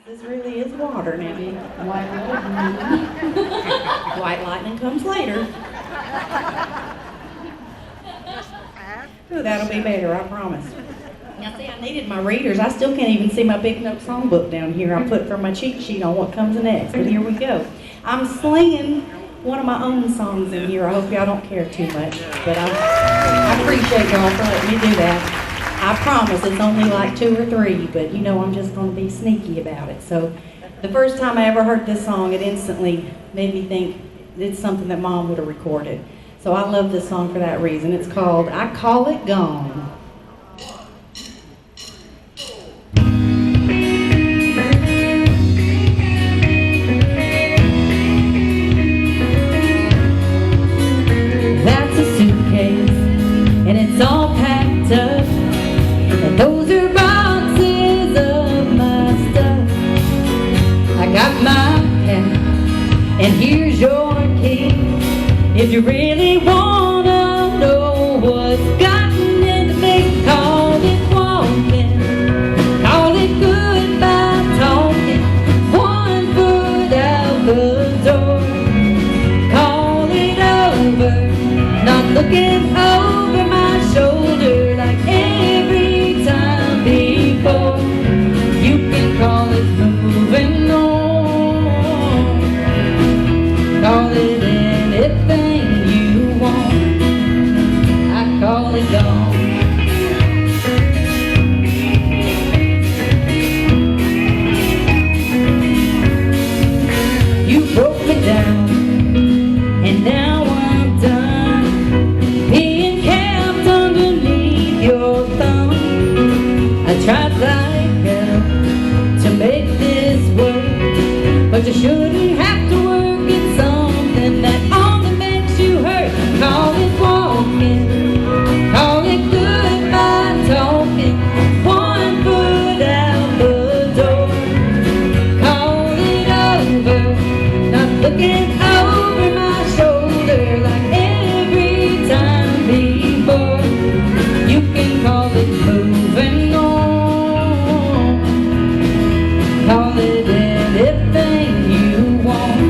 This really is water now. White lightning. White lightning comes later. Ooh, that'll be better, I promise. Now see, I needed my readers. I still can't even see my big note songbook down here. I put for my cheat sheet on what comes next, but here we go. I'm slinging one of my own songs in here. I hope y'all don't care too much, but I appreciate y'all for letting me do that. I promise it's only like 2 or 3, but you know I'm just going to be sneaky about it. So the first time I ever heard this song, it instantly made me think it's something that Mom would have recorded. So I love this song for that reason. It's called I Call It Gone. That's a suitcase, and it's all packed up. And those are boxes of my stuff. I got my cat, and here's your key. If you really wanna know what's gotten into me, call it walking, call it goodbye talking, 1 foot out the door. Call it over, not looking over my shoulder like every time before. You can call it moving on, call it anything you want. I call it gone. You broke me down, and now I'm done being kept underneath your thumb. I tried like hell to make this work, but you shouldn't have to work at something that only makes you hurt. Call it walking, call it goodbye talking, 1 foot out the door. Call it over, not looking over my shoulder like every time before. You can call it moving on, call it anything you want.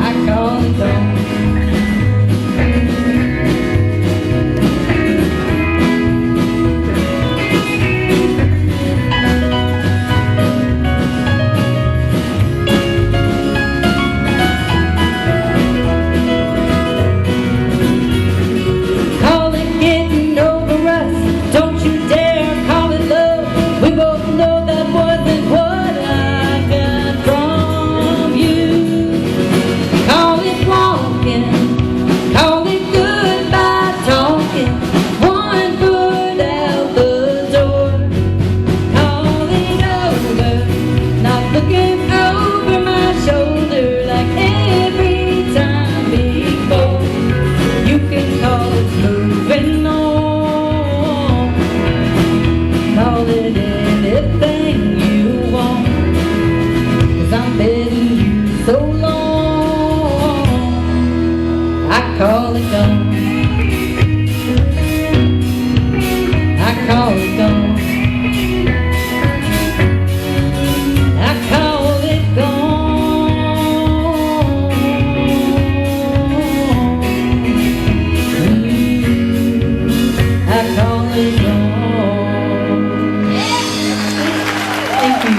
I call it gone. Call it getting over us, don't you dare call it love. We both know that wasn't what I got from you. Call it walking, call it goodbye talking, 1 foot out the door. Call it over, not looking over my shoulder like every time before. You can call it moving on, call it anything you want, 'cause I'm betting you so long. I call it gone, I call it gone, I call it gone. I call it gone. Thank you.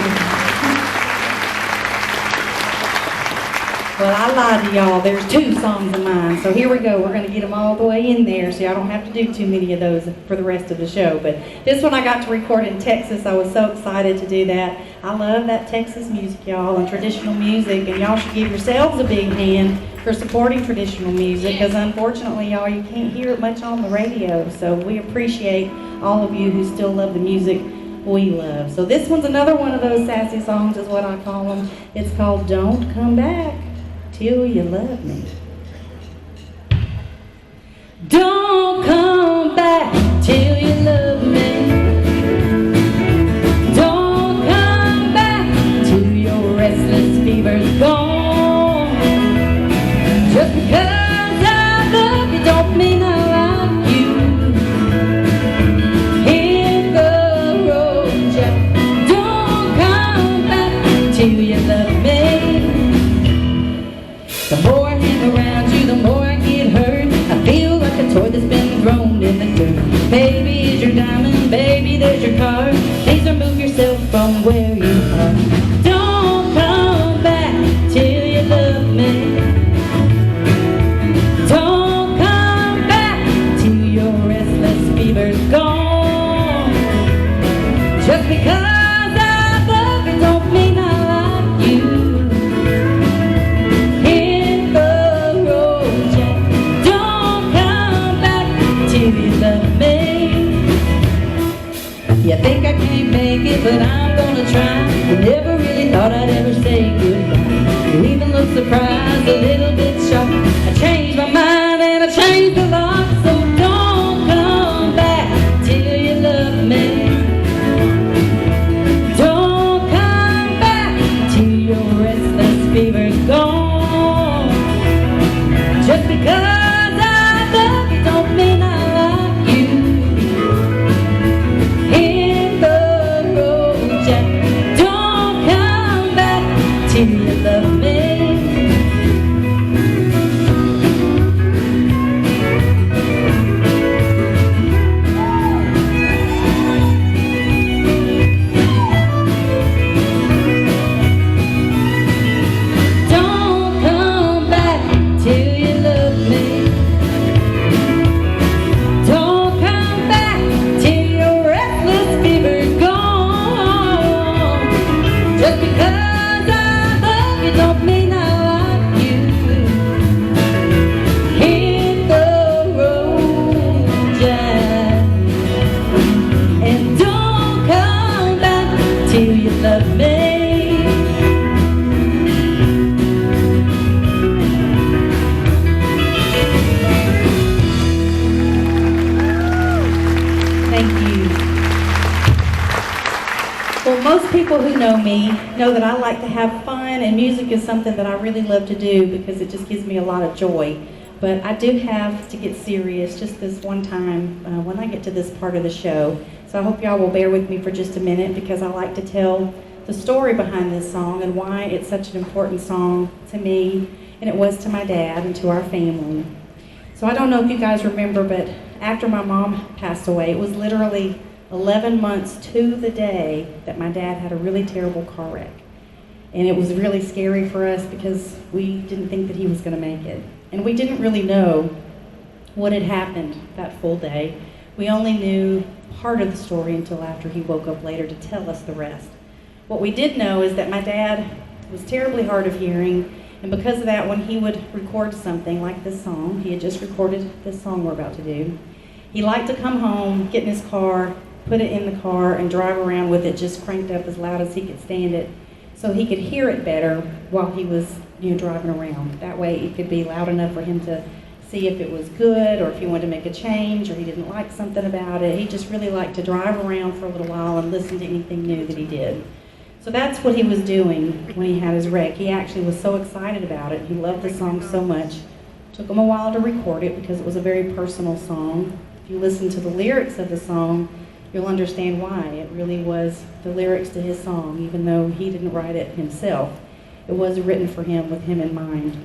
Well, I lied to y'all. There's 2 songs of mine. So here we go. We're going to get them all the way in there so y'all don't have to do too many of those for the rest of the show. But this one I got to record in Texas. I was so excited to do that. I love that Texas music, y'all, and traditional music. And y'all should give yourselves a big hand for supporting traditional music, because unfortunately, y'all, you can't hear it much on the radio. So we appreciate all of you who still love the music we love. So this one's another one of those sassy songs, is what I call them. It's called Don't Come Back Till You Love Me. Don't come back till you love me. Don't come back till your restless fever's gone. Just because I love you don't mean I like you. Hit the road, Jack. Don't come back. me know that I like to have fun, and music is something that I really love to do because it just gives me a lot of joy. But I do have to get serious just this one time when I get to this part of the show. So I hope y'all will bear with me for just a minute because I like to tell the story behind this song and why it's such an important song to me, and it was to my dad and to our family. So I don't know if you guys remember, but after my mom passed away, it was literally 11 months to the day that my dad had a really terrible car wreck. And it was really scary for us because we didn't think that he was going to make it. And we didn't really know what had happened that full day. We only knew part of the story until after he woke up later to tell us the rest. What we did know is that my dad was terribly hard of hearing, and because of that, when he would record something like this song, he had just recorded this song we're about to do, he liked to come home, get in his car, put it in the car, and drive around with it just cranked up as loud as he could stand it so he could hear it better while he was driving around. That way it could be loud enough for him to see if it was good or if he wanted to make a change or he didn't like something about it. He just really liked to drive around for a little while and listen to anything new that he did. So that's what he was doing when he had his wreck. He actually was so excited about it. He loved the song so much. It took him a while to record it because it was a very personal song. If you listen to the lyrics of the song, you'll understand why. It really was the lyrics to his song, even though he didn't write it himself. It was written for him with him in mind.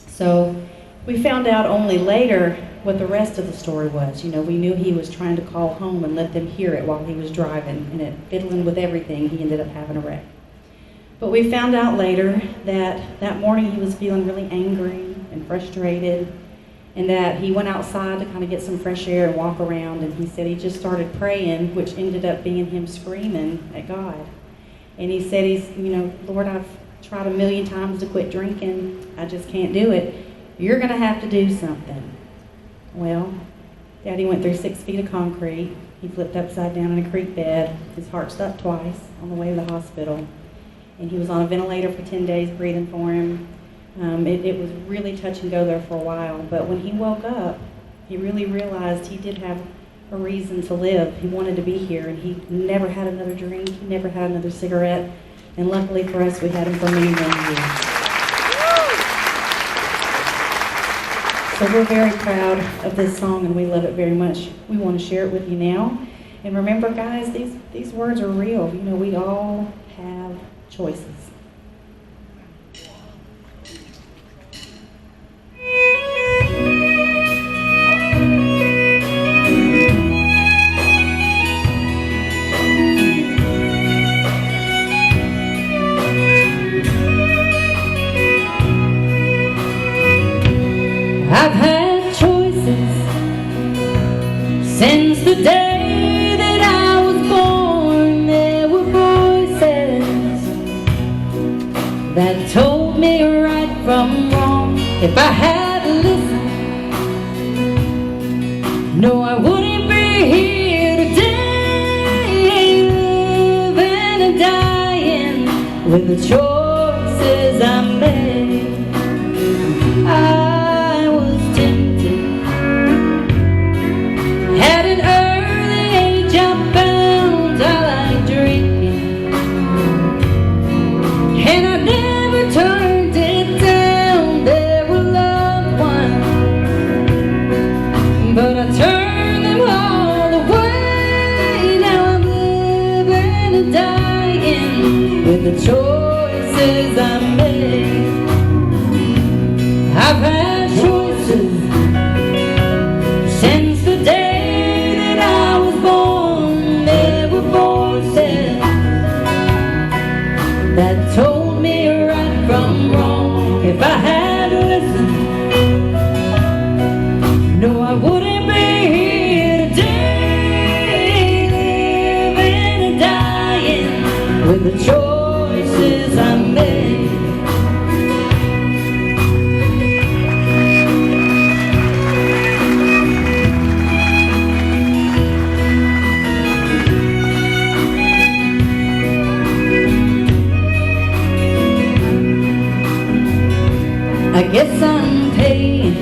So we found out only later what the rest of the story was. We knew he was trying to call home and let them hear it while he was driving, and fiddling with everything, he ended up having a wreck. But we found out later that morning he was feeling really angry and frustrated, and that he went outside to kind of get some fresh air and walk around, and he said he just started praying, which ended up being him screaming at God. And he said Lord, I've tried 1,000,000 times to quit drinking. I just can't do it. You're going to have to do something. Well, Daddy went through 6 feet of concrete. He flipped upside down in a creek bed. His heart stopped twice on the way to the hospital. And he was on a ventilator for 10 days breathing for him. It was really touch and go there for a while. But when he woke up, he really realized he did have a reason to live. He wanted to be here, and he never had another drink. He never had another cigarette. And luckily for us, we had him for many, many years. So we're very proud of this song, and we love it very much. We want to share it with you now. And remember, guys, these words are real. We all have choices. I've had choices since the day that I was born. There were voices that told me right from wrong. If I had listened, no, I wouldn't be here today, living and dying with the choices I made. I was tempted. At an early age I found I like drinking, and I never turned it down. There were loved ones, but I turned them all away. Now I'm living and dying with the choices I made. I've had choices since the day that I was born. There were voices that told me right from wrong. If I had listened, no, I wouldn't be here today, living and dying with the choices I made. I guess I'm paying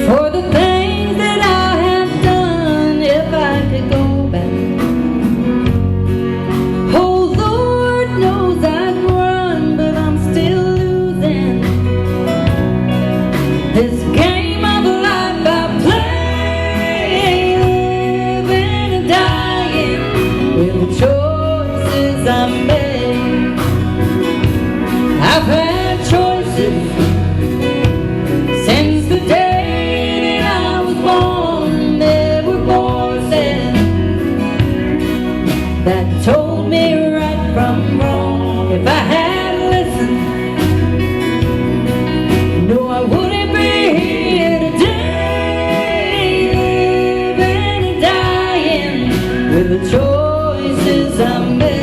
for the things that I have done. If I could go back, oh, I've had choices since the day that I was born. There were voices that told me right from wrong. If I had listened, no, I wouldn't be here today, living and dying with the choices I made.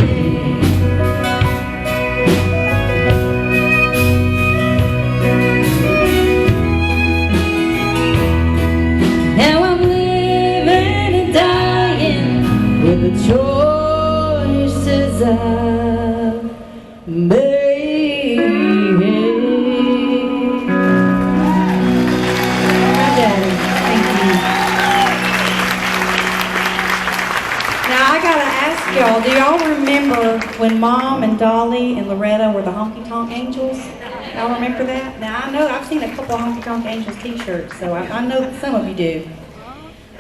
Now I'm living and dying with the choices I've made. Hi, Daddy. Thank you. Now I gotta ask y'all, do y'all remember when Mom and Dolly and Loretta were the Honky Tonk Angels? Y'all remember that? Now I know I've seen a couple of Honky Tonk Angels t-shirts, so I know that some of you do.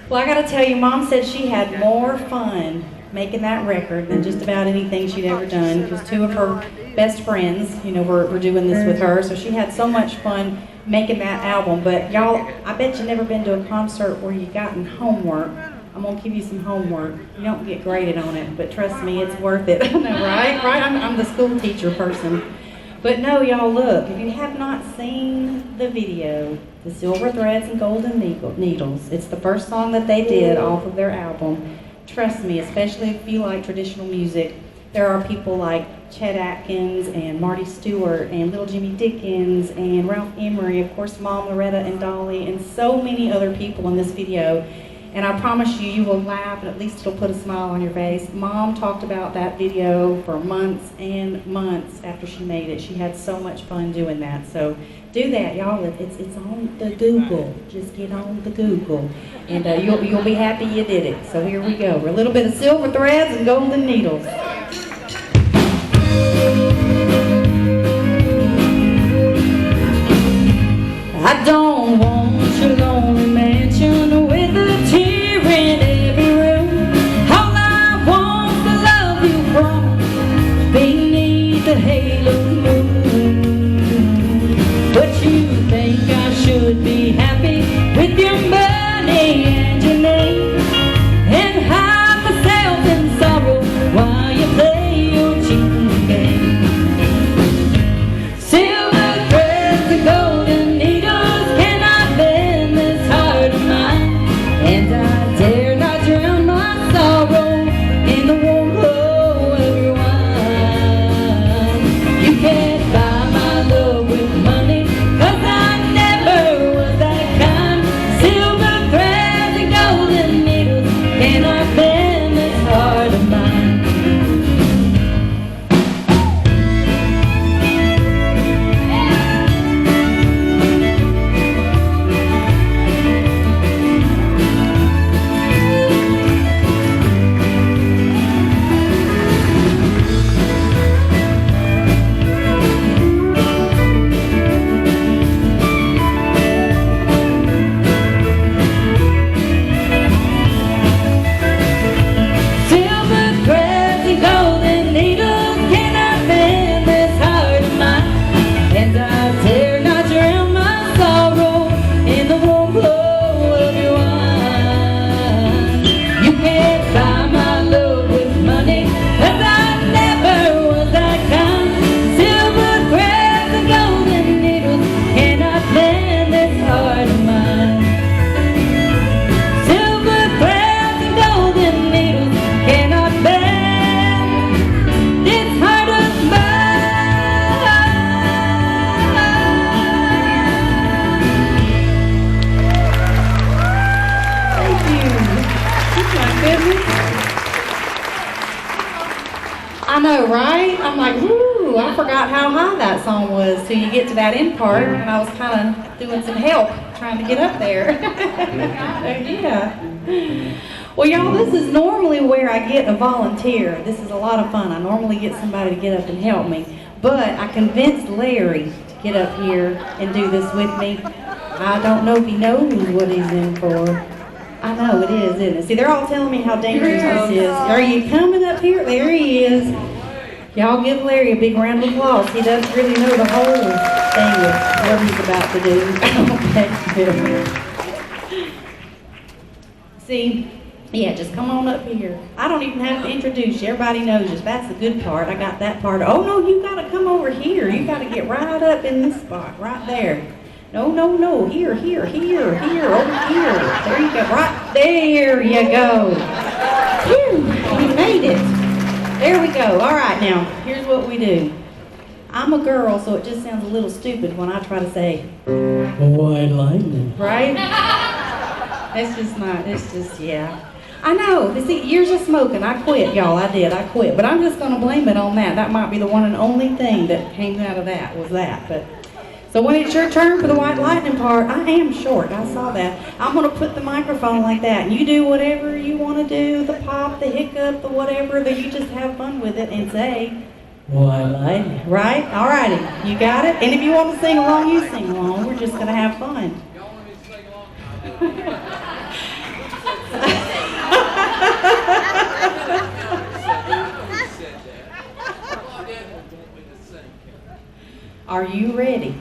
Well, I gotta tell you, Mom said she had more fun making that record than just about anything she'd ever done, because two of her best friends, you know, were doing this with her, so she had so much fun making that album. But y'all, I bet you've never been to a concert where you gotten homework. I'm gonna give you some homework. You don't get graded on it, but trust me, it's worth it. I know, right? Right? I'm the school teacher person. But no, y'all, look, if you have not seen the video, The Silver Threads and Golden Needles, it's the first song that they did off of their album. Trust me, especially if you like traditional music, there are people like Chet Atkins and Marty Stewart and Little Jimmy Dickens and Ralph Emery, of course, Mom, Loretta, and Dolly, and so many other people in this video. And I promise you, you will laugh, and at least it'll put a smile on your face. Mom talked about that video for months and months after she made it. She had so much fun doing that. So do that, y'all. It's on the Google. Just get on the Google, and you'll be happy you did it. So here we go. A little bit of Silver Threads and Golden Needles. I don't want your lonely mansion with a tear in every room. All I want is to love you from beneath the halo moon. But you think I should be happy with your money and your name, and hide myself in sorrow while you play your cheating game. Silver threads and golden needles cannot bend this heart of mine, and I dare not drown my sorrow in the warm glow of your wine. You can't buy my love with money, 'cause I never was that kind. Silver threads and golden needles cannot bend this heart of mine. Silver threads and golden needles cannot bend this heart of mine, and I dare not drown my sorrow in the warm glow of your wine. You can't buy my love with money, 'cause I never was that kind. Silver threads and golden needles cannot bend this heart of mine. Silver threads and golden needles cannot bend this heart of mine. Thank you. Oh my goodness. I know, right? I'm like, whoo, I forgot how high that song was till you get to that end part, and I was kind of doing some help trying to get up there. Yeah. Well, y'all, this is normally where I get a volunteer. This is a lot of fun. I normally get somebody to get up and help me, but I convinced Larry to get up here and do this with me. I don't know if he knows what he's in for. I know it is, isn't it? See, they're all telling me how dangerous this is. Are you coming up here? There he is. Y'all give Larry a big round of applause. He doesn't really know the whole thing of what he's about to do. Okay. See, yeah, just come on up here. I don't even have to introduce you. Everybody knows you. That's the good part. I got that part. Oh, no, you got to come over here. You got to get right up in this spot, right there. No, no, no. Here, over here. There you go. Right there you go. Phew, we made it. There we go. All right, now, here's what we do. I'm a girl, so it just sounds a little stupid when I try to say, white lightning. Right? It's just not, it's just, yeah. I know. See, years of smoking. I quit, y'all. I did. I quit. But I'm just going to blame it on that. That might be the one and only thing that came out of that was that. But so when it's your turn for the white lightning part, I am short. I saw that. I'm going to put the microphone like that. And you do whatever you want to do, the pop, the hiccup, the whatever, that you just have fun with it and say, white lightning. Right? All righty. You got it? And if you want to sing along, you sing along. We're just going to have fun. Y'all want me to sing along? Are you ready?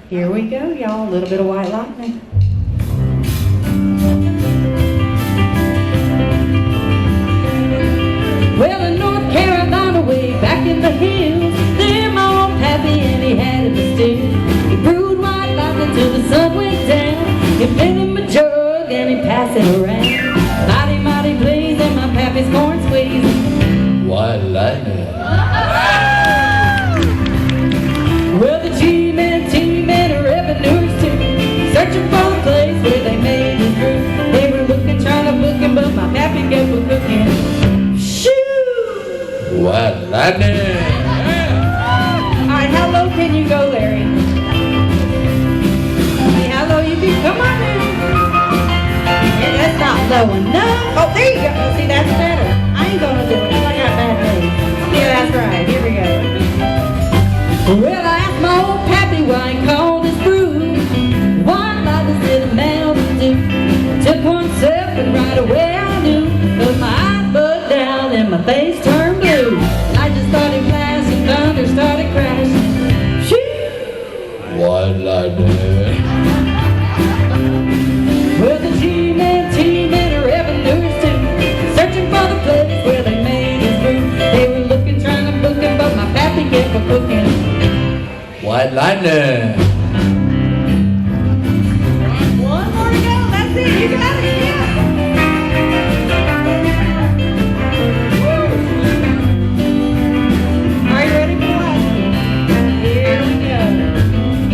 Here we go, y'all. A little bit of white lightning. Well, in North Carolina, way back in the hills, there my old pappy and he had a stew. He brewed white lightning till the sun went down. He filled him a jug and he passed it around. Mighty, mighty pleased, and my pappy's corn squeezing. White lightning. Well, the G-men, T-men, are revenuers too, searching for the place where they made his brew. They were looking, trying to book him, but my pappy kept a cooking. Shoo! White lightning. All right, how low can you go, Larry? See how low you can? Come on now. Yeah, that's not low enough. Oh, there you go. See, that's better. I ain't gonna do it. I got bad days. Yeah, that's right. Here we go. Well, I asked my old pappy why he called his brew white lightning said a mountain dew. Took one sip and right away I knew, cause my eyes bugged down and my face turned blue. Lightning started flashing, thunder started crashing. Shoo! White lightning. Well, the G-men, T-men, are revenuers too, searching for the place where they made his brew. They were looking, trying to book him, but my pappy kept a cooking. White lightning. One more to go. That's it. You got it. Yeah. Are you ready for the last one? Here we go.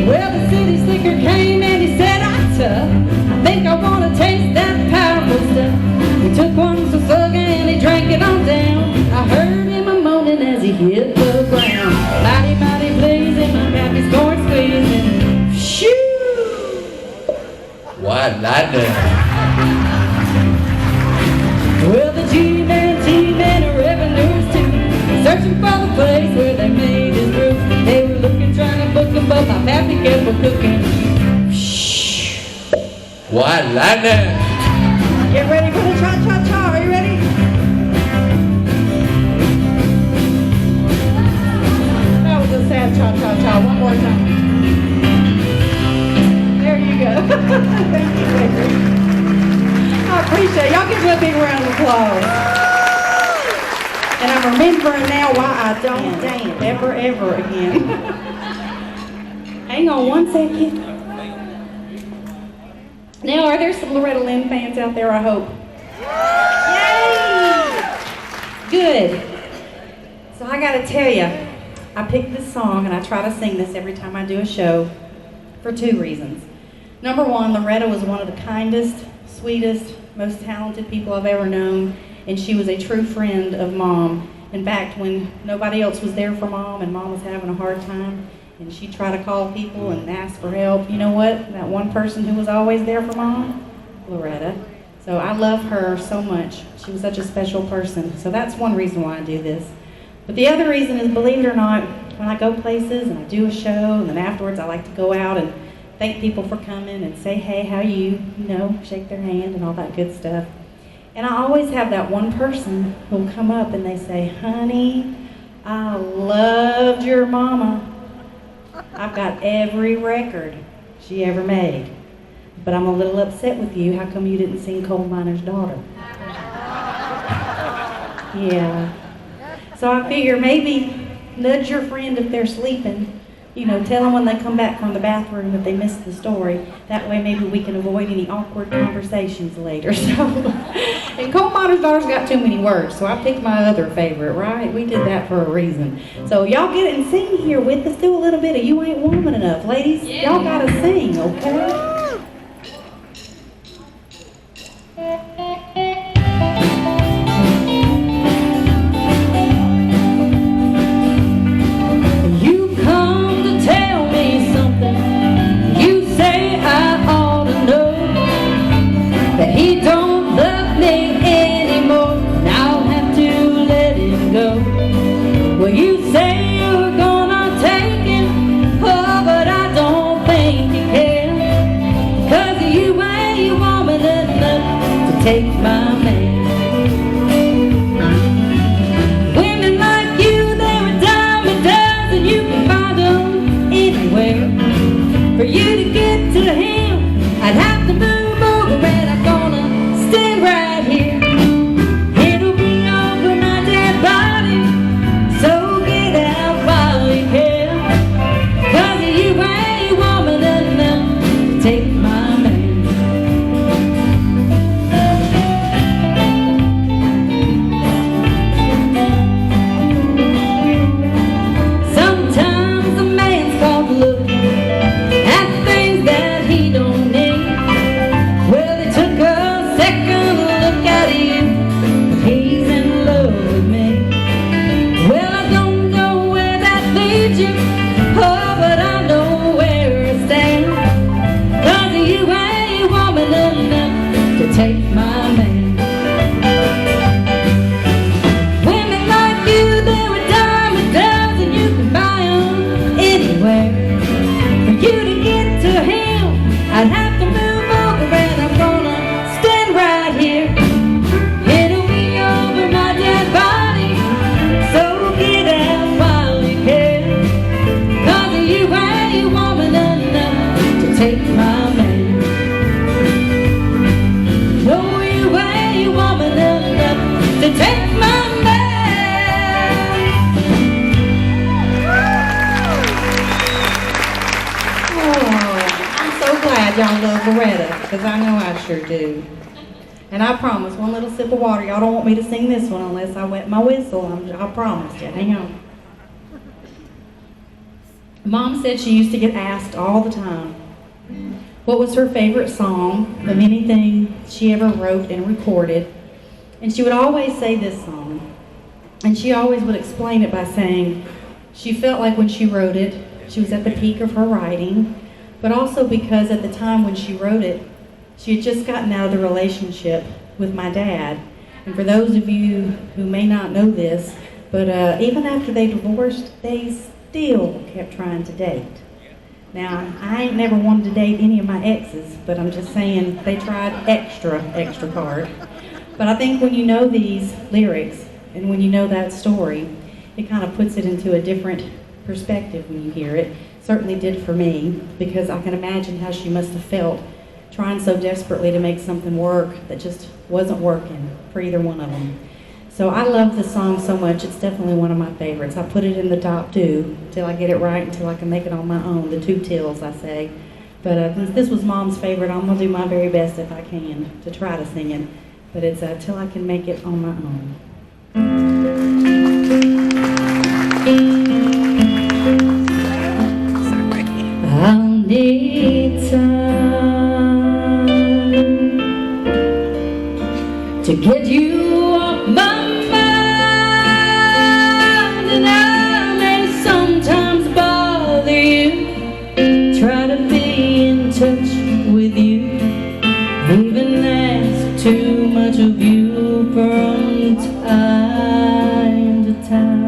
Well, the city slicker came and he said, I'm tough. I think I want to taste that powerful stuff. He took one slug and he drank it on down. I heard him a-moaning as he hit the ground. Mighty, mighty blazing, my pappy's corn squeezing. Shoo! White lightning. Well, the G-men, T-men, are revenuers too, searching for the place where they made his brew. They were looking, trying to book him, but my pappy kept a cooking. Shh! White lightning. Get ready for the cha-cha-cha. Are you ready? That was a sad cha-cha-cha. One more time. There you go. Thank you, baby. I appreciate it. Y'all give me a big round of applause. And I'm remembering now why I don't dance ever again. Hang on one second. Now, are there some Loretta Lynn fans out there, I hope? Yay! Good. So I gotta tell you, I picked this song and I try to sing this every time I do a show for two reasons. Number one, Loretta was one of the kindest, sweetest, most talented people I've ever known, and she was a true friend of Mom. In fact, when nobody else was there for Mom and Mom was having a hard time, and she'd try to call people and ask for help, you know what? That one person who was always there for Mom? Loretta. So I love her so much. She was such a special person. So that's one reason why I do this. But the other reason is, believe it or not, when I go places and I do a show, and then afterwards I like to go out and thank people for coming and say, hey, how you know, shake their hand and all that good stuff. And I always have that one person who'll come up and they say, honey, I loved your mama. I've got every record she ever made. But I'm a little upset with you. How come you didn't sing Coal Miner's Daughter? Yeah. So I figure maybe nudge your friend if they're sleeping. You know, tell them when they come back from the bathroom that they missed the story. That way maybe we can avoid any awkward conversations later. So, and Coal Miner's Daughter's got too many words, so I picked my other favorite, right? We did that for a reason. So y'all get it and sing here with us. Do a little bit of You Ain't Woman Enough. Ladies, y'all gotta sing, okay? Take my man. Women like you, they're a dime a dozen. You can find them anywhere. For you to get to him, I'd have to move over, and I'm gonna stand right here. It'll be over my dead body, so get out while you can. 'Cause you ain't woman enough to take my man. Take my man. Women like you, they're a dime a dozen. You can buy them anywhere. For you to get to him, I'd have to move over, and I'm gonna stand right here. It'll be over my dead body, so get out while you can. 'Cause you ain't woman enough to take my man. To take my man. Oh, I'm so glad y'all love Loretta, because I know I sure do. And I promise, one little sip of water. Y'all don't want me to sing this one unless I wet my whistle. I promise you. Hang on. Mom said she used to get asked all the time what was her favorite song of anything she ever wrote and recorded. And she would always say this song, and she always would explain it by saying she felt like when she wrote it, she was at the peak of her writing, but also because at the time when she wrote it, she had just gotten out of the relationship with my dad. And for those of you who may not know this, but even after they divorced, they still kept trying to date. Now, I ain't never wanted to date any of my exes, but I'm just saying they tried extra hard. But I think when you know these lyrics and when you know that story, it kind of puts it into a different perspective when you hear it. Certainly did for me, because I can imagine how she must have felt trying so desperately to make something work that just wasn't working for either one of them. So I love this song so much. It's definitely one of my favorites. I put it in the top 2 until I get it right, until I can make it on my own, the 2 tills I say. But since this was Mom's favorite, I'm going to do my very best if I can to try to sing it. But it's till I can make it on my own. I'll need time to get you off my mind, and I may sometimes bother you, try to be in touch with you, even ask too much of you from time to time.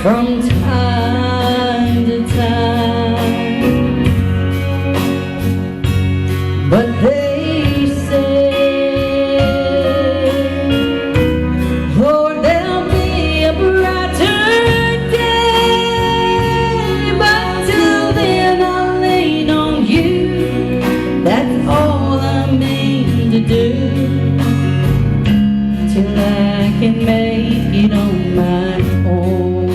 from time to time. But they say, Lord, there'll be a brighter day. But till then I'll lean on you. That's all I'm aiming to do, till I can make it on my own.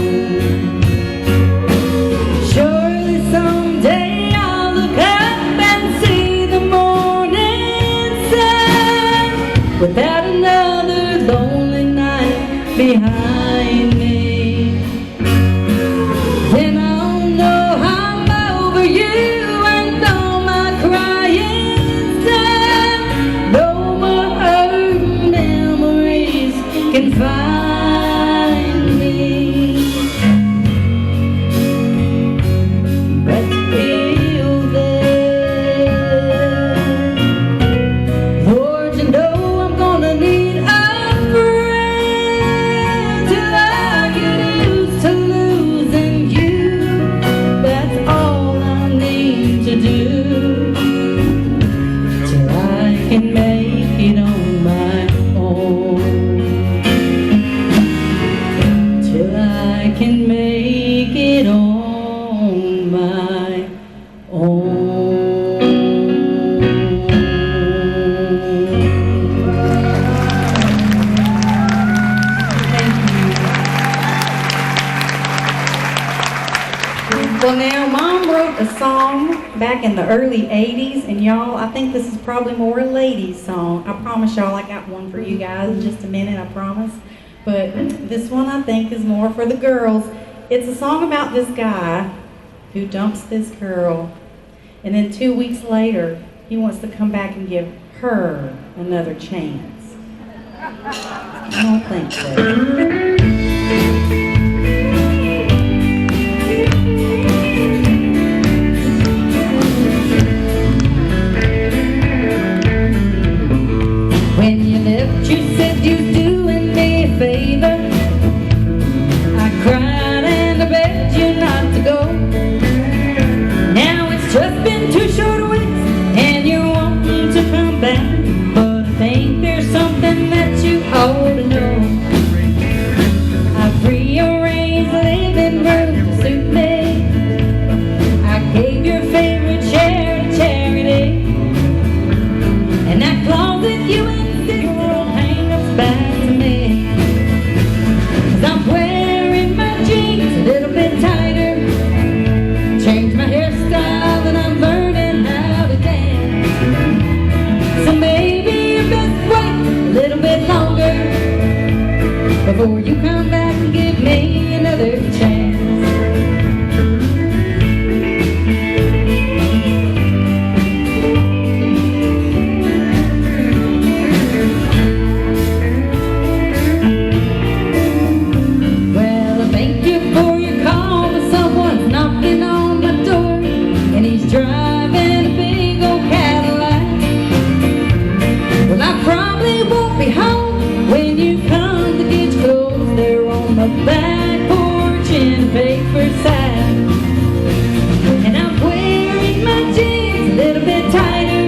Surely someday I'll look up and see the morning sun, without another lonely night behind me. Then I'll know I'm over you and all my crying's done. No more hurt memories can find me. But till then, Lord, you know I'm gonna need a friend till I get used to losing you. That's all I need to do, till I can make it on my own. Till I can make it on my own. Thank you. Well, now, Mom wrote a song back in the early 80s, and y'all, I think this is probably more a ladies' song. I promise y'all I got one for you guys in just a minute, I promise. But this one I think is more for the girls. It's a song about this guy who dumps this girl, and then 2 weeks later, he wants to come back and give her another chance. I don't think so. When you left, you said you'd doing me a favor. I cried and I begged you not to go. Now it's just been 2 short weeks and you're wanting to come back, but I think there's something that you ought to know. I've rearranged the living room to suit me. I gave your favorite chair to charity, and that closet you insist will hang up back to me. 'Cause I'm wearing my jeans a little bit tighter, changed my hairstyle, and I'm learning how to dance. So maybe you best wait a little bit longer before you come back and give me another chance. Well, I thank you for your call, but someone's knocking on my door, and he's driving a big old Cadillac. Well, I probably won't be home when you come to get your clothes. They're on the back porch in a paper sack, and I'm wearing my jeans a little bit tighter,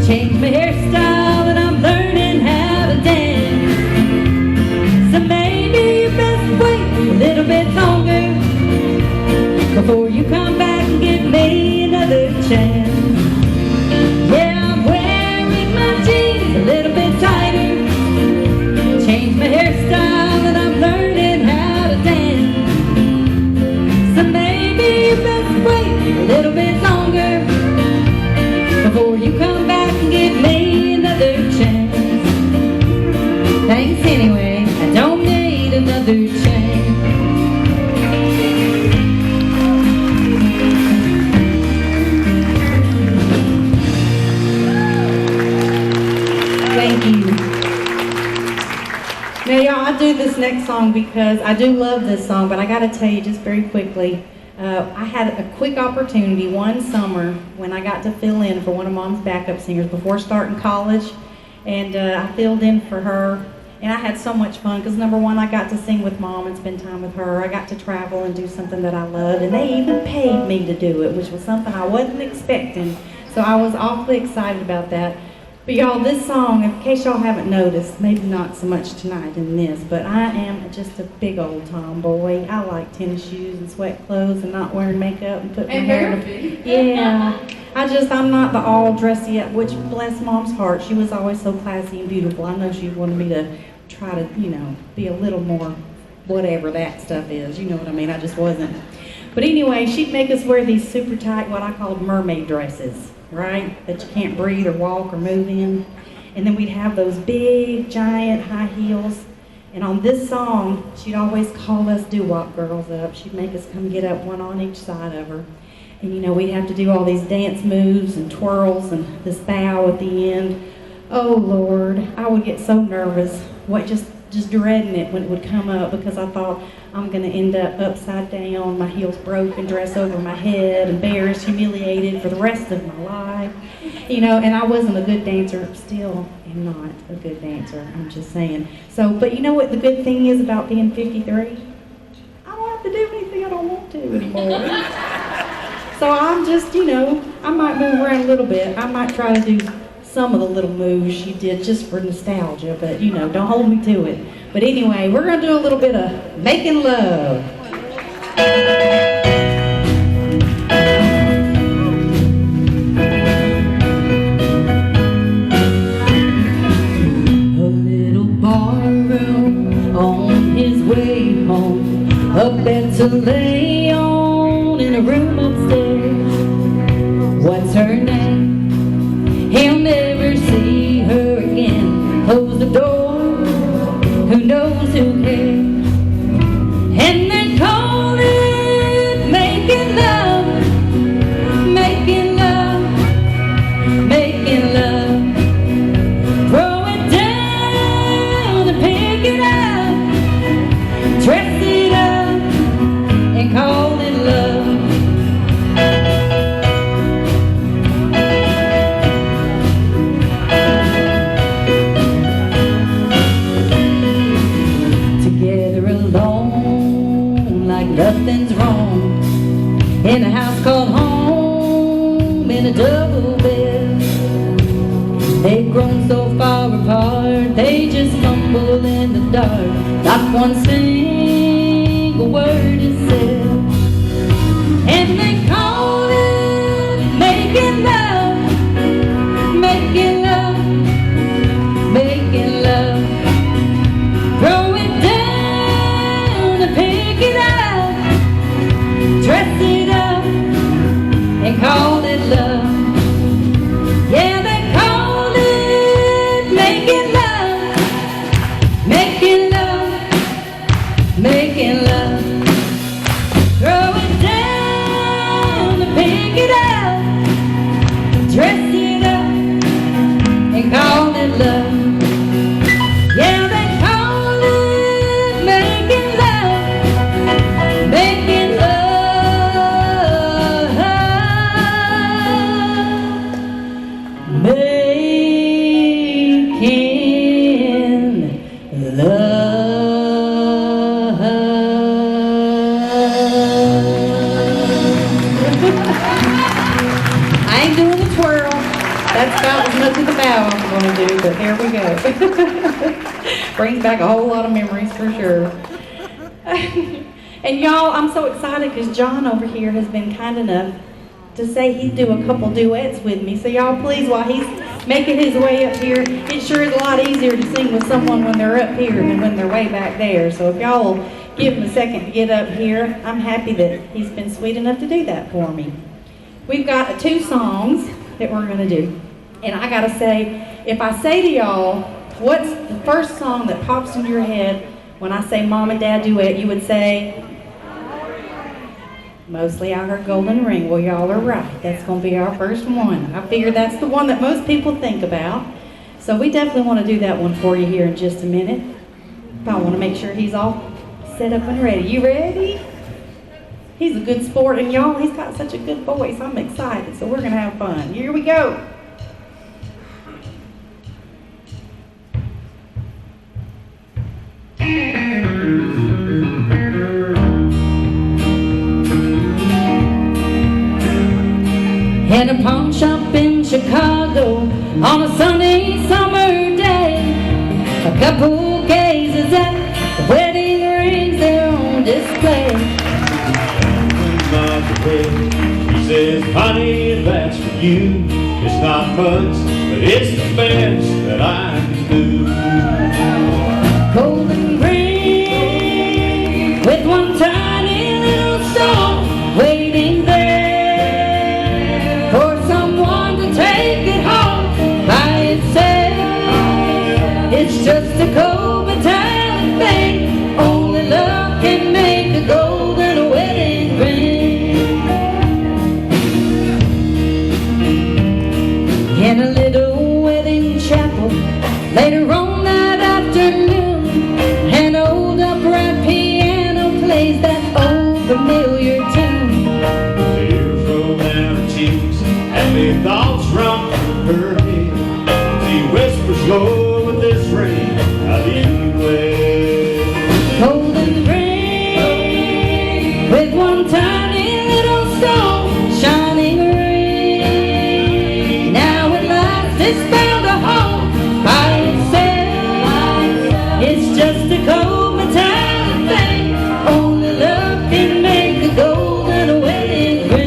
changed my hairstyle, and I'm learning how to dance. So maybe you best wait a little bit longer before you come back and give me another chance. Yeah, I'm wearing my jeans a little bit tighter, changed my hairstyle, and I'm learning how to dance. So maybe you best wait a little bit longer before you come back and give me another chance. Thanks anyway, I don't need another chance. Thank you. Now, y'all, I do this next song because I do love this song, but I got to tell you just very quickly, I had a quick opportunity one summer when I got to fill in for one of Mom's backup singers before starting college, and I filled in for her, And I had so much fun because number one, I got to sing with Mom and spend time with her. I got to travel and do something that I loved, and they even paid me to do it, which was something I wasn't expecting. So I was awfully excited about that. But y'all, this song, in case y'all haven't noticed, maybe not so much tonight in this, but I am just a big old tomboy. I like tennis shoes and sweat clothes and not wearing makeup and putting my hair in. Yeah. I'm not the all dressy up, which bless Mom's heart, she was always so classy and beautiful. I know she wanted me to try to, be a little more whatever that stuff is. You know what I mean? I just wasn't. But anyway, she'd make us wear these super tight, what I called mermaid dresses, right? That you can't breathe or walk or move in. And then we'd have those big, giant high heels. And on this song, she'd always call us doo-wop girls up. She'd make us come get up, one on each side of her. And we'd have to do all these dance moves and twirls and this bow at the end. Oh Lord, I would get so nervous, just dreading it when it would come up, because I thought I'm gonna end up upside down, my heels broken, dress over my head, embarrassed, humiliated for the rest of my life. And I wasn't a good dancer, still am not a good dancer, I'm just saying. So, but you know what the good thing is about being 53? I don't have to do anything I don't want to anymore. So I'm just, I might move around a little bit. I might try to do some of the little moves she did just for nostalgia, but don't hold me to it. But anyway, we're gonna do a little bit of making love. A little barroom on his way home, a bed to lay on in a room upstairs. What's her name? He'll never see her again. Close the door, who knows, who cares? And they call it making love, making love, making love. Throw it down and pick it up, dress it up and call it love. Nothing's wrong in a house called home, in a double bed. They've grown so far apart, they just fumble in the dark. Not one single word is said. And they call it making love, making love, making love. Throw it down and pick it up, dress it up and call it love. Yeah, they call it making love, making love, making love. Throw it down and pick it up, dress it up and call it love. Yeah, they call it making love, making love. I ain't doing the twirl. That's about as much of the bow I'm going to do, but here we go. Brings back a whole lot of memories for sure. And y'all, I'm so excited because John over here has been kind enough to say he'd do a couple duets with me. So y'all please, while he's making his way up here, it sure is a lot easier to sing with someone when they're up here than when they're way back there. So if y'all will give him a second to get up here, I'm happy that he's been sweet enough to do that for me. We've got 2 songs that we're going to do. And I got to say, if I say to y'all, what's the first song that pops into your head when I say Mom and Dad duet, you would say, Mostly I heard Golden Ring. Well, y'all are right. That's going to be our first one. I figure that's the one that most people think about. So we definitely want to do that one for you here in just a minute. I want to make sure he's all set up and ready. You ready? He's a good sport, and y'all, he's got such a good voice. I'm excited, so we're going to have fun. Here we go. In a pawn shop in Chicago on a sunny summer day, a couple gazes at the wedding rings there on display. She says, honey, that's for you. It's not much, but it's the best that I can do. Golden ring with one tiny little stone waiting there for someone to take it home by itself. It's just a cold metallic thing, only love can make a golden wedding ring. In a little wedding chapel later on that afternoon, an old upright piano plays that old familiar tune. Tears roll down her cheeks and the thoughts run through her head. She whispers low with this ring, how do you wear? Golden ring with one tiny little stone shining ring. Now at last it's found a home by itself. It's just a cold metallic thing, only love can make a golden wedding ring.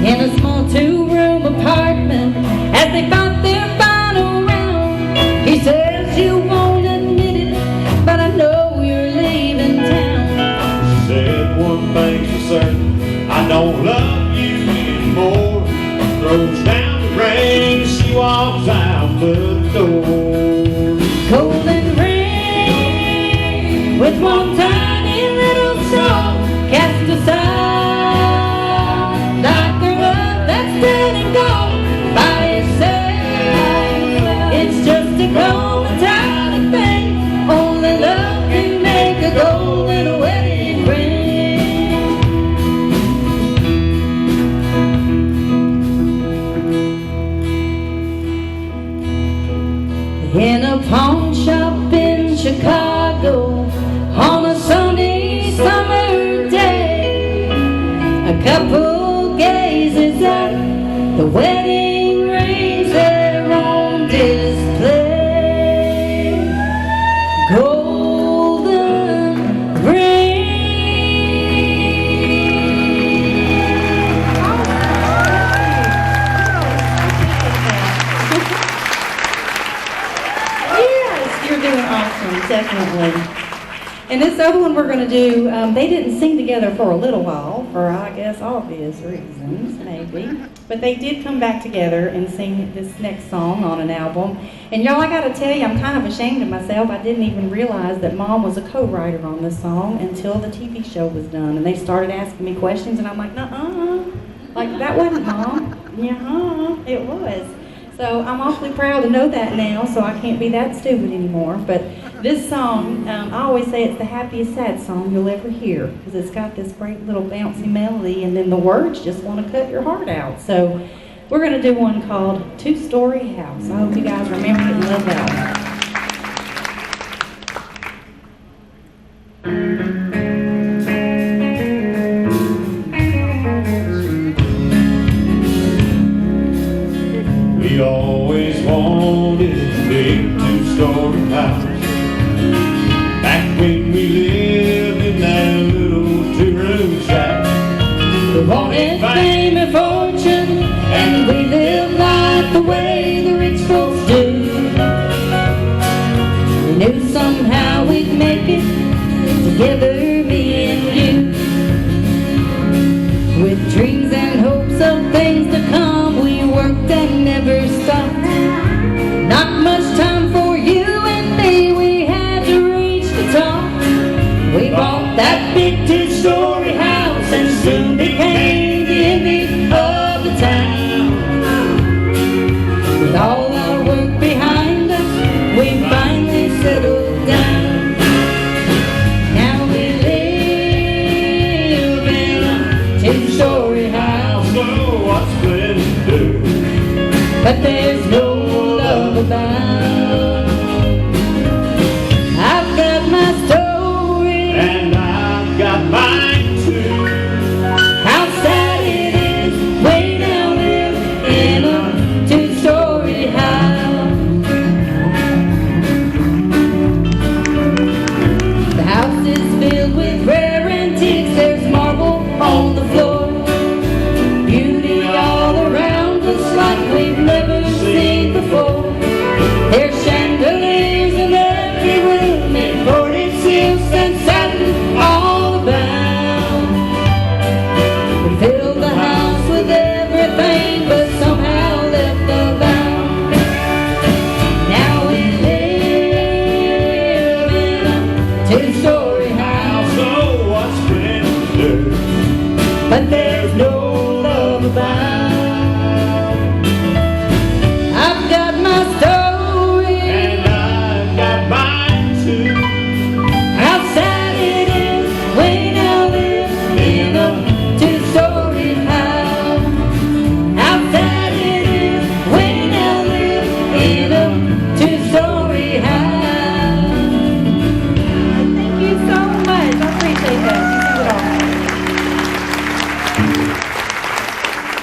In a small two-room apartment, as they fought their final round, he says, you won't admit it, but I know you're leaving town. She said, one thing's for certain, I don't love you anymore. Throws down the ring, she walks out the door. Golden ring with one tiny little soul cast aside like a rug that's dead and gone by itself. It's just a cold metallic thing, only love can make a golden wedding ring. In a pawn shop in Chicago on a sunny summer day, a couple gazes at the wedding rings there on display. Golden ring. Yes, you're doing awesome, definitely. And this other one we're going to do, they didn't sing together for a little while, for I guess obvious reasons, maybe. But they did come back together and sing this next song on an album. And y'all, I got to tell you, I'm kind of ashamed of myself. I didn't even realize that Mom was a co-writer on this song until the TV show was done. And they started asking me questions, and I'm like, nuh-uh. Like, that wasn't Mom. Yeah, it was. So I'm awfully proud to know that now, so I can't be that stupid anymore. But this song, I always say it's the happiest sad song you'll ever hear, because it's got this great little bouncy melody, and then the words just want to cut your heart out. So we're going to do one called Two-Story House. I hope you guys remember it and love that one. We always wanted a big two-story house. Back when we lived in that little two-room shack. We wanted fame and fortune, and we lived life the way the rich folks do. We knew somehow we'd make it together, me and you. With dreams and hopes of things to come, we worked and never stopped. Not much time for you and me, we had to reach the top. We bought that big two-story house and soon became the envy of the town. With all our work behind us, we finally settled down. Now we live in a two-story house, So what's plenty to do? but there's no love about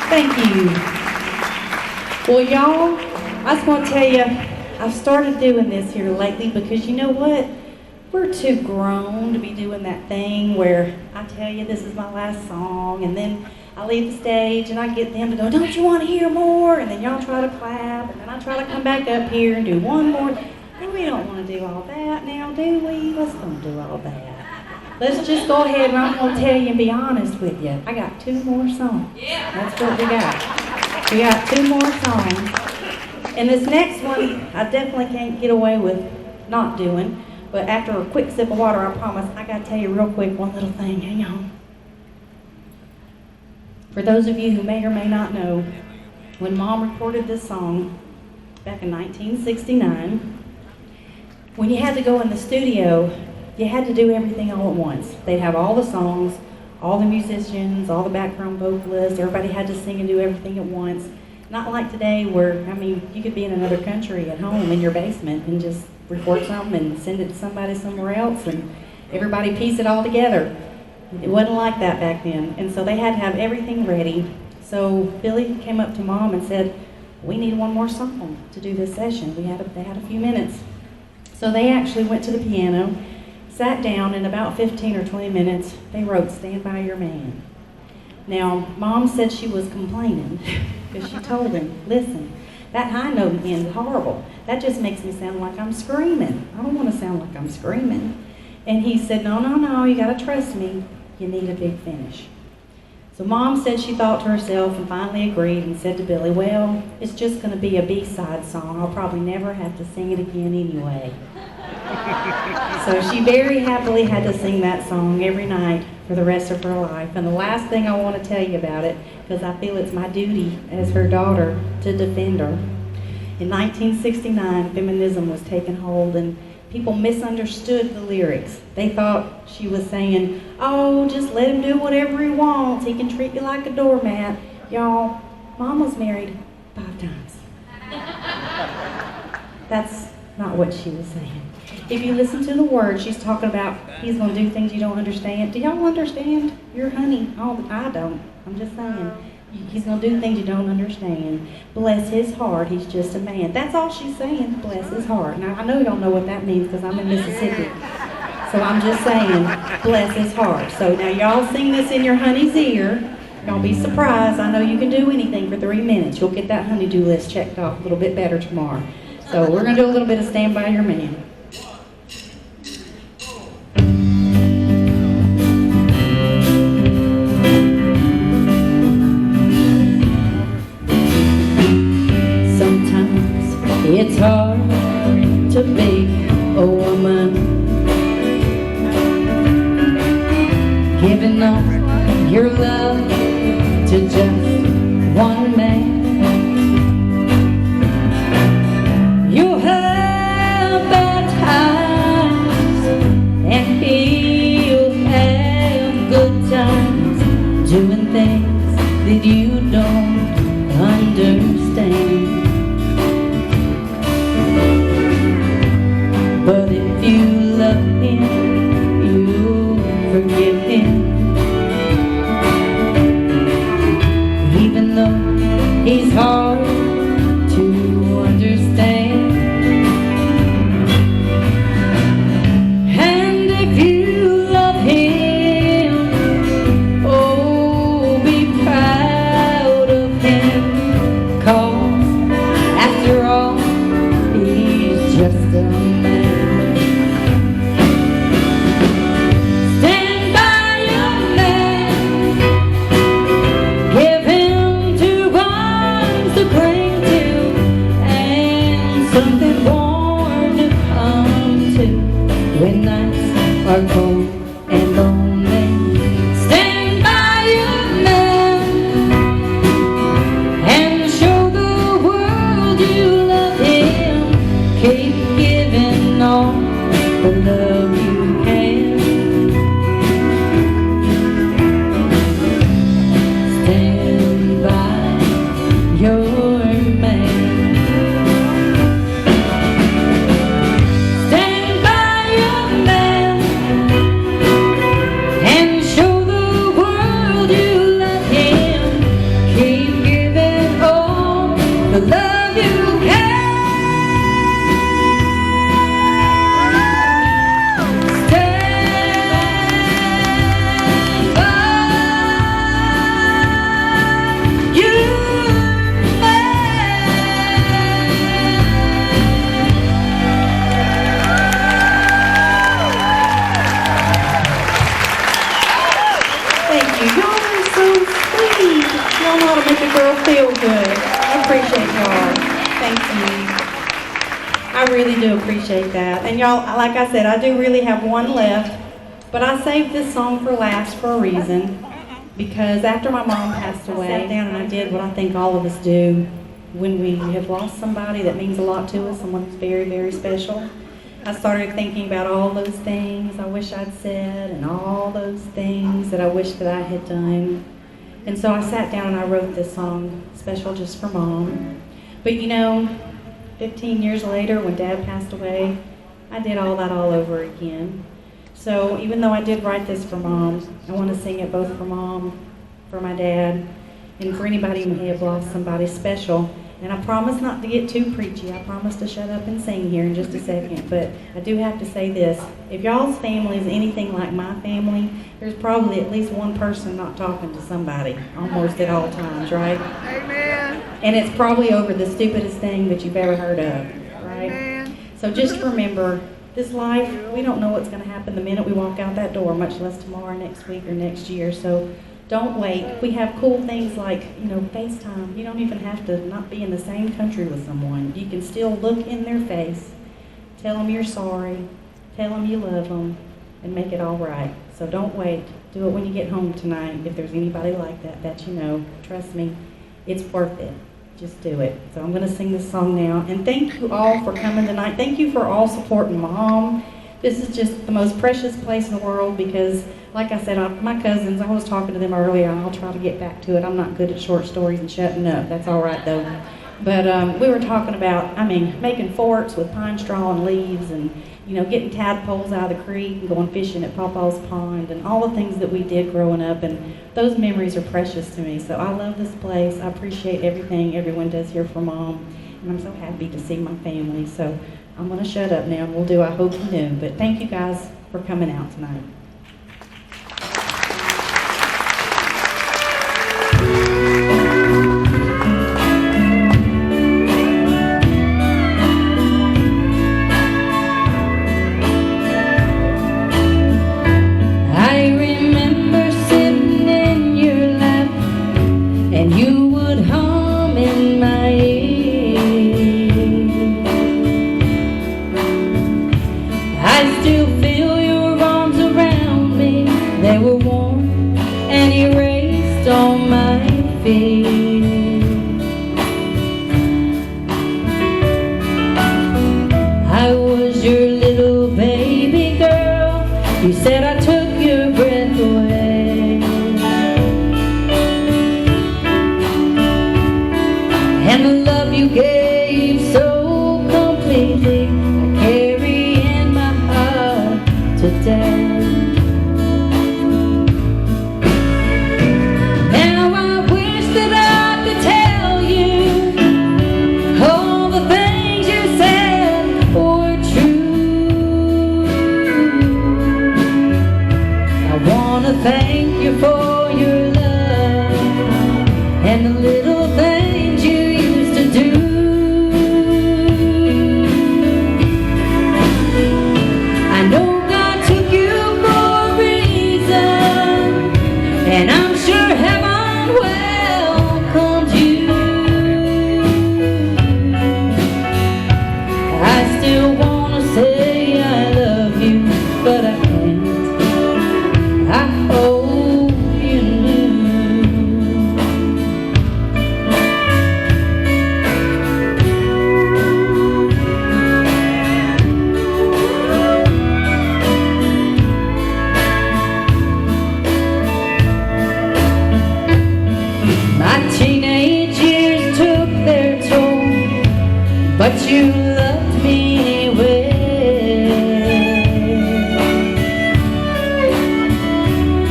Thank you. Well, y'all, I just want to tell you, I've started doing this here lately because you know what? We're too grown to be doing that thing where I tell you this is my last song, and then I leave the stage and I get them to go, don't you want to hear more? And then y'all try to clap, and then I try to come back up here and do one more. And we don't want to do all that now, do we? Let's don't do all that. Let's just go ahead and I'm going to tell you and be honest with you. I got 2 more songs. That's what we got. We got 2 more songs. And this next one, I definitely can't get away with not doing. But after a quick sip of water, I promise, I got to tell you real quick one little thing. Hang on. For those of you who may or may not know, when Mom recorded this song back in 1969, when you had to go in the studio, you had to do everything all at once. They'd have all the songs, all the musicians, all the background vocalists, everybody had to sing and do everything at once. Not like today where, I mean, you could be in another country at home in your basement and just record something and send it to somebody somewhere else and everybody piece it all together. It wasn't like that back then. And so they had to have everything ready. So Billy came up to Mom and said, we need one more song to do this session. They had a few minutes. So they actually went to the piano, sat down, in about 15 or 20 minutes, they wrote Stand By Your Man. Now, Mom said she was complaining because she told him, listen, that high note again is horrible. That just makes me sound like I'm screaming. I don't want to sound like I'm screaming. And he said, no, you got to trust me. You need a big finish. So Mom said she thought to herself and finally agreed and said to Billy, well, it's just going to be a B-side song. I'll probably never have to sing it again anyway. So she very happily had to sing that song every night for the rest of her life. And the last thing I want to tell you about it, because I feel it's my duty as her daughter to defend her. In 1969, feminism was taking hold and people misunderstood the lyrics. They thought she was saying, oh, just let him do whatever he wants. He can treat you like a doormat. Y'all, Mom was married 5 times. That's not what she was saying. If you listen to the words, she's talking about he's going to do things you don't understand. Do y'all understand? You're honey. Oh, I don't. I'm just saying. He's going to do things you don't understand. Bless his heart. He's just a man. That's all she's saying. Bless his heart. Now, I know y'all know what that means because I'm in Mississippi. So I'm just saying, bless his heart. So now y'all sing this in your honey's ear. Don't be surprised. I know you can do anything for 3 minutes. You'll get that honey-do list checked off a little bit better tomorrow. So we're going to do a little bit of Stand By Your Man. It's hard to be a woman, giving up your love to just one man. You'll have bad times and he'll have good times, doing things that you don't understand. But if you love him, you'll forgive him. Even though he's hard to understand. And if you love him, oh, be proud of him. 'Cause after all, he's just a man. To Y'all know how to make a girl feel good. I appreciate y'all. Thank you. I really do appreciate that. And y'all, like I said, I do really have one left, but I saved this song for last for a reason. Because after my mom passed away, I sat down and I did what I think all of us do when we have lost somebody that means a lot to us, someone who's very, very special. I started thinking about all those things I wish I'd said and all those things that I wish that I had done. And so I sat down and I wrote this song, special just for Mom. But you know, 15 years later when Dad passed away, I did all that all over again. So even though I did write this for Mom, I want to sing it both for Mom, for my dad, and for anybody who may have lost somebody special. And I promise not to get too preachy. I promise to shut up and sing here in just a second. But I do have to say this. If y'all's family is anything like my family, there's probably at least one person not talking to somebody almost at all times, right? Amen. And it's probably over the stupidest thing that you've ever heard of, right? Amen. So just remember, this life, we don't know what's going to happen the minute we walk out that door, much less tomorrow, next week, or next year. So don't wait. We have cool things like, FaceTime. You don't even have to not be in the same country with someone. You can still look in their face, tell them you're sorry, tell them you love them, and make it all right. So don't wait. Do it when you get home tonight. If there's anybody like that you know, trust me, it's worth it. Just do it. So I'm going to sing this song now. And thank you all for coming tonight. Thank you for all supporting Mom. This is just the most precious place in the world because, like I said, my cousins, I was talking to them earlier, and I'll try to get back to it. I'm not good at short stories and shutting up. That's all right, though. But we were talking about, making forts with pine straw and leaves and, getting tadpoles out of the creek and going fishing at Pawpaw's Pond and all the things that we did growing up. And those memories are precious to me. So I love this place. I appreciate everything everyone does here for Mom. And I'm so happy to see my family. So I'm going to shut up now and we'll do I Hope You Knew. But thank you guys for coming out tonight. I was your little baby girl. You said I took your breath away, and the love you gave so completely I carry in my heart today. Thank you for your love and the little things you used to do. I know God took you for a reason, and I'm sure heaven welcomed you. I still want to say I love you, but I can't. I hope you knew. My teenage years took their toll, but you loved me anyway.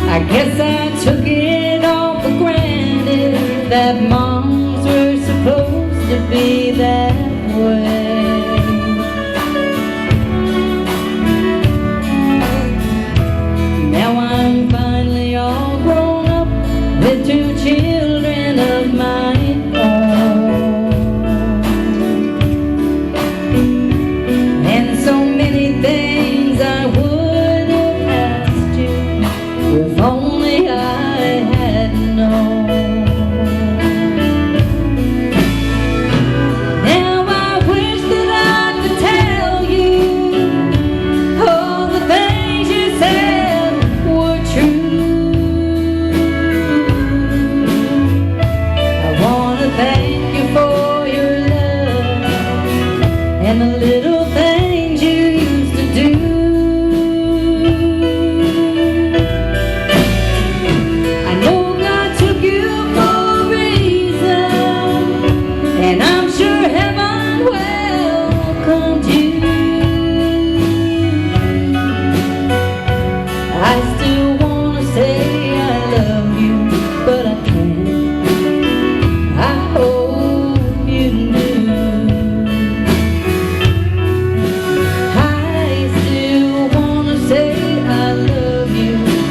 I guess I took it all for granted that moms were supposed to be that way. Now I'm finally all grown up with two children of my own.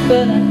but I